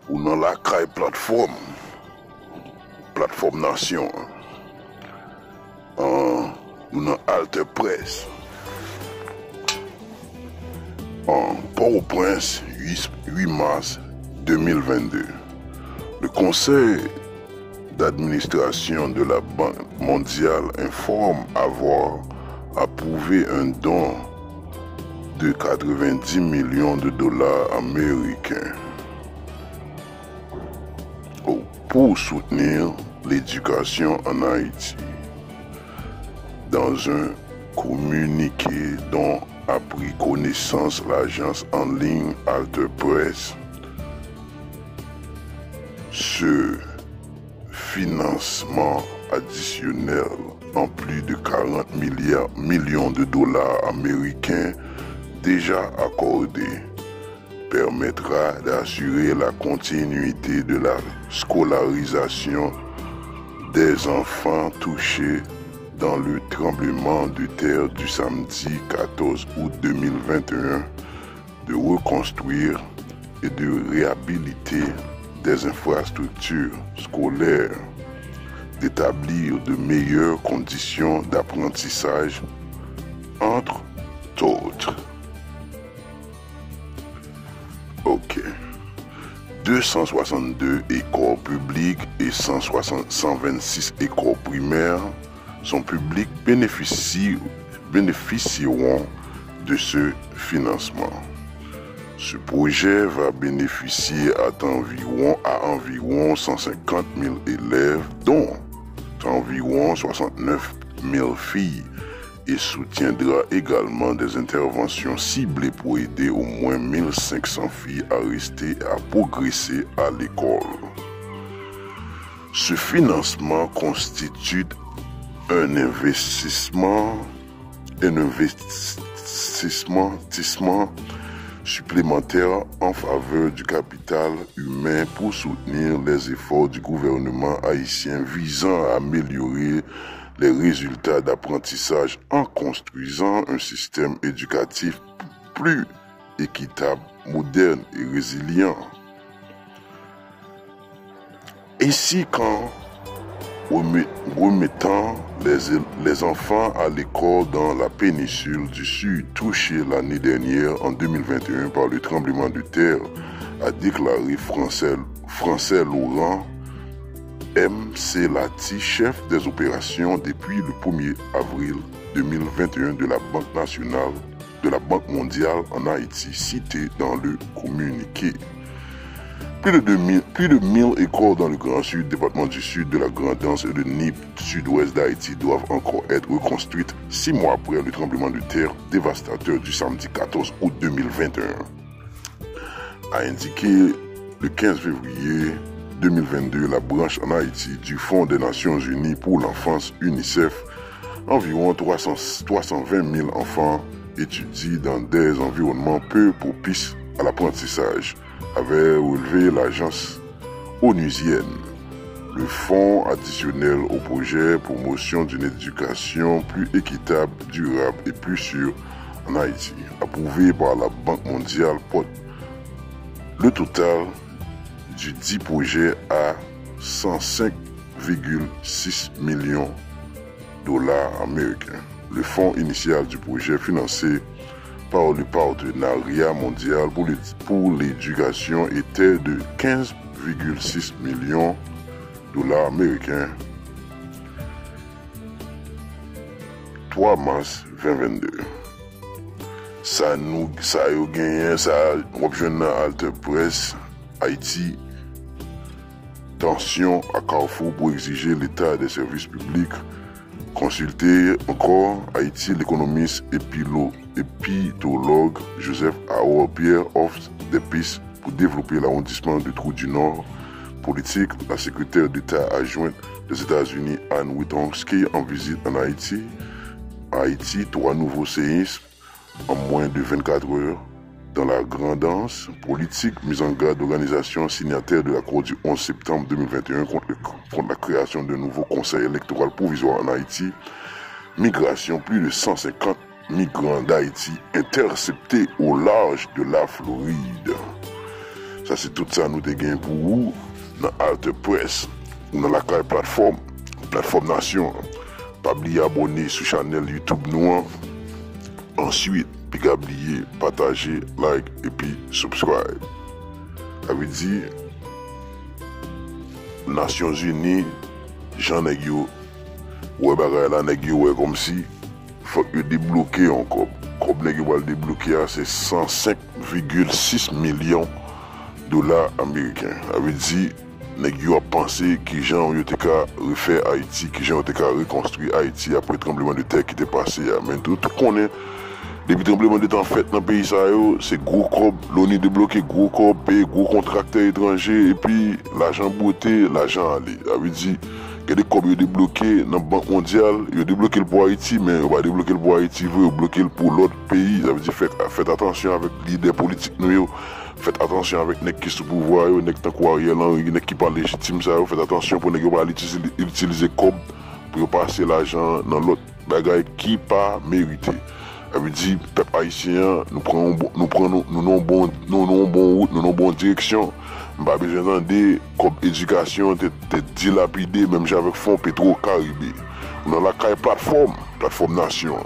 ou dans la caille plateforme nation, ou dans Alter Presse, en Port-au-Prince, 8 mars 2022. Le conseil d'administration de la Banque mondiale informe avoir approuvé un don de 90 millions de dollars américains pour soutenir l'éducation en Haïti. Dans un communiqué dont a pris connaissance l'agence en ligne Alter Presse, ce financement additionnel en plus de 40 millions de dollars américains déjà accordés permettra d'assurer la continuité de la scolarisation des enfants touchés dans le tremblement de terre du samedi 14 août 2021, de reconstruire et de réhabiliter des infrastructures scolaires, d'établir de meilleures conditions d'apprentissage, entre autres. Ok. 262 écoles publiques et 126 écoles primaires sont publiques bénéficieront de ce financement. Ce projet va bénéficier à environ 150 000 élèves, dont environ 69 000 filles, et soutiendra également des interventions ciblées pour aider au moins 1500 filles à rester et à progresser à l'école. Ce financement constitue un investissement supplémentaire en faveur du capital humain pour soutenir les efforts du gouvernement haïtien visant à améliorer les résultats d'apprentissage en construisant un système éducatif plus équitable, moderne et résilient. Ainsi qu'en remettant les enfants à l'école dans la péninsule du Sud touchée l'année dernière en 2021 par le tremblement de terre, a déclaré Français Laurent M. Lati, chef des opérations depuis le 1er avril 2021 de la Banque mondiale en Haïti, cité dans le communiqué. Plus de 1000 écoles dans le Grand Sud, département du Sud, de la Grande-Anse et le NIP sud-ouest d'Haïti doivent encore être reconstruites 6 mois après le tremblement de terre dévastateur du samedi 14 août 2021. A indiqué le 15 février 2022 la branche en Haïti du Fonds des Nations Unies pour l'enfance UNICEF. Environ 320 000 enfants étudient dans des environnements peu propices à l'apprentissage, avait relevé l'agence onusienne. Le fonds additionnel au projet promotion d'une éducation plus équitable, durable et plus sûre en Haïti, approuvé par la Banque mondiale, porte le total du dit projet à 105,6 millions de dollars américains. Le fonds initial du projet, financé par le partenariat mondial pour l'éducation, était de 15,6 millions de dollars américains. 3 mars 2022. Ça a gagné, ça a obtenu Alter Presse, Haïti. Tension à Carrefour pour exiger l'état des services publics. Consultez encore Haïti, l'économiste épitologue Joseph Aor Pierre offre des pistes pour développer l'arrondissement de Trou du Nord. Politique, la secrétaire d'État adjointe des États-Unis Anne Witowski en visite en Haïti. Haïti, 3 nouveaux séismes en moins de 24 heures. Dans la Grande-Anse, politique, mise en garde d'organisations signataires de l'accord du 11 septembre 2021 contre la création d'un nouveau conseil électoral provisoire en Haïti. Migration, plus de 150 migrants d'Haïti interceptés au large de la Floride. Ça c'est tout ça nous te gain pour vous dans Alte Presse ou dans la plateforme Nation. Pas oublier abonner sur channel YouTube nous. Ensuite, puis oublier partager, like et puis subscribe. Ça veut dire Nations Unies, Jean Negio, ouais bagay la Negio ouais comme si faut que débloquer encore. Comme Negio va le débloquer, c'est 105,6 millions de dollars américains. Ça veut dire Negio a pensé que Jean ont refait Haïti, que Jean ont reconstruit Haïti après le tremblement de terre qui était passé. Mais tout connaît. Depuis le tremblement de terre fait dans le pays, c'est gros corps, l'ONU débloqué, gros corps, payer gros contracteurs étrangers, et puis l'argent beauté, l'argent aller. Ça veut dire que des corps débloqués dans la Banque mondiale, ils ont débloqué le pour Haïti, mais on va débloquer le pour Haïti, ils ont bloqué pour l'autre pays. Ça veut dire faites attention avec les leaders politiques, faites attention avec les qui sont sous pouvoir, les qui sont Ariel Henry, les qui parlent légitime, faites attention pour ne pas utiliser comme pour passer l'argent dans l'autre bagaille qui pas mérité. Ça veut dire, peuple haïtien, nous n'avons bonne direction. Nous n'avons pas besoin d'entendre comme éducation, de dilapidé, même avec fonds Petro-Caribé. Nous avons la plateforme Nation.